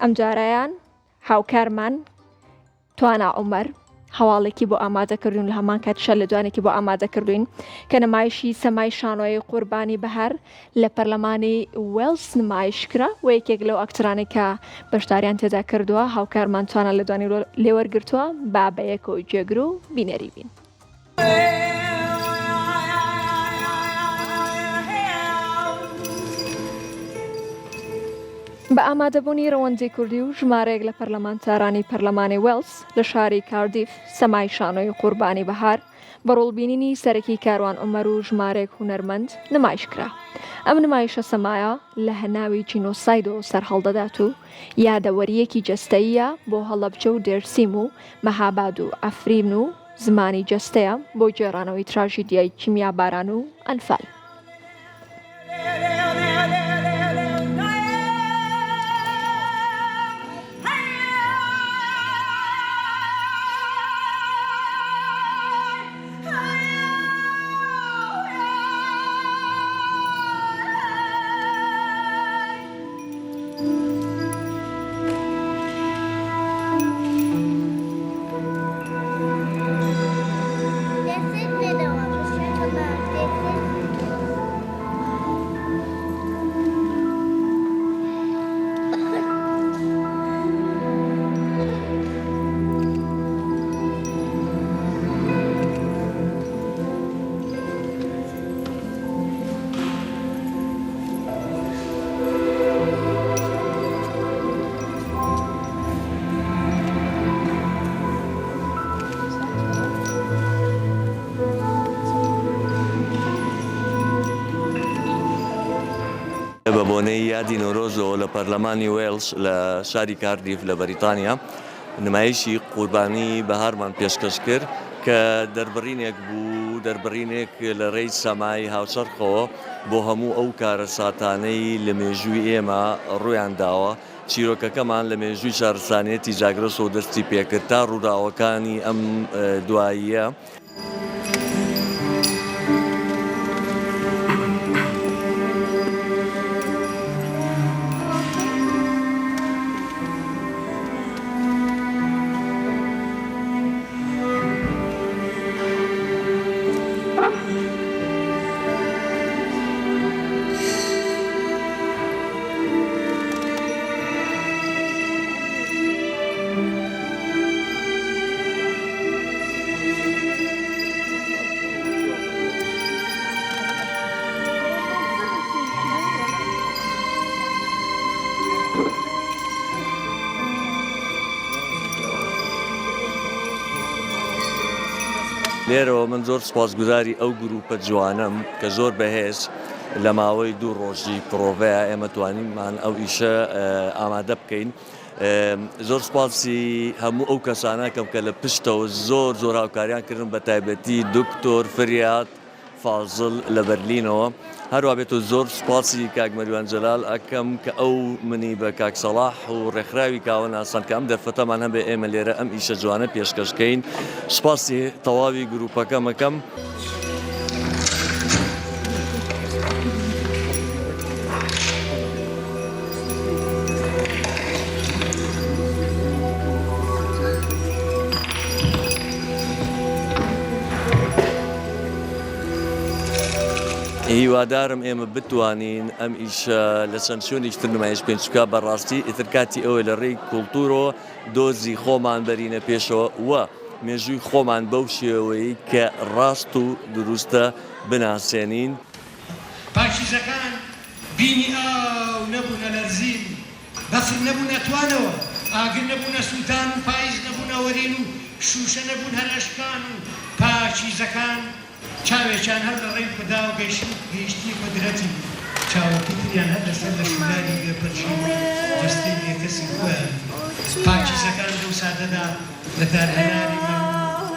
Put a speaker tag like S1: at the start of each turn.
S1: ئەم جارایان هاوکارمان توانا عومەر هەواڵێکی بۆ ئامادەکردوون لە هەمان کاتیشە لە دوانێکی بۆ ئامادەکردوین کە نمایشی سەمای شانۆی قوربانی بەهار لە پەرلەمانی وێلز نمایشکرا و یەکێک لەو ئاکتۆرانی کە بەشداریان تێدا کردووە هاوکارمان توانە لە دوانی لێوەرگرتووە با بەیەکەوە جێگر و بینەری بین. بە ئامادەبوونی ڕەوەندی کوردی و ژمارەیەک لە پەرلەمانتارانی پەرلەمانی وێلز لە شاری کاردیف سەمای شانۆی قوربانی بەهار بە ڕوڵبینینی سەرەکی کاروان عومەر و ژمارەیەک هونەرمەند نمایشکرا. ئەم نمایشە سەمایە لە هەناوی جینۆسایدۆ سەرهەڵدەدات و یادەوەریەکی جەستەییە بۆ هەڵەبجە و دێرسیم و مەهاباد و ئەفرین و زمانی جەستەیە بۆ گێڕانەوەی تراژیدیای کیمیاباران و ئەنفال.
S2: بە بۆنەی یادی نۆرۆزەوە لە پەرلەمانی وێلز لە شاری کاردیف لە بەریتانیا نمایشی قوربانی بەهارمان پێشکەش کرد کە دەربڕینێک بوو دەربڕینێک لە ڕێی سەمای هاوچەرخەوە بۆ هەموو ئەو کارە ساتانەی لە مێژووی ئێمە ڕویان داوە چیرۆکەکەمان لە مێژووی شارستانیەتی جاگرەسەوە دەستی پێکرد تا ڕووداوەکانی ئەم دواییە. لێرەوە من زۆر سپاسگوزاری ئەو گروپە جوانم کە زۆر بەهێز لە ماوەی 2 ڕۆژی پرۆڤەیە ئێمە توانیمان ئەو ئیشە ئامادە بکەین. زۆر سپاسی هەموو ئەو کەسانەکەم کە لە پشتەوە زۆر هاوکاریان کردن بە تایبەتی دکتۆر فریات فازڵ لە بەرلینەوە. هەروە بێت و زۆر سپاسی کاک مەریوان جەلال ئەکەم کە ئەو منی بە کاک سەڵاح و ڕێکخراوی کاوە ناسان کە ئەم دەرفەتەمان هەبێ ئێمە لێرە ئەم ئیشە جوانە پێشکەشکەین. سپاسی تەواوی گروپەکەمەکەم. هیوادارم ئێمە بتوانین ئەم ئیشە لە چەند شوێنێکتر نمایش پێنجکە بەڕاستی ئیتر کاتی ئەوە لە ڕێی کولتورۆ دۆزی خۆمان بەرینە پێشەوە وە مێژووی خۆمان بەو شێوەیە کە ڕاست و دروستە بناسێنین.
S3: پاکیزەکان بینی ئاو نەبوونە لەرزین، بەفر نەبوو نەتوانەوە، ئاگر نەبوونە سووتان و پاییز نەبوونە وەرین و شوشە نەبوون هەرەشکان و پاکیزەکان چاوێکیان هەر لە ڕێی خوددا و گەیشتی قودرەتی چاوەکی تریان هەر لەسەر لە شولاری گەپەرشی و جەستەی لێکەسی خۆیان. پاکیزەکان لەو سادەدا لە دارهەناری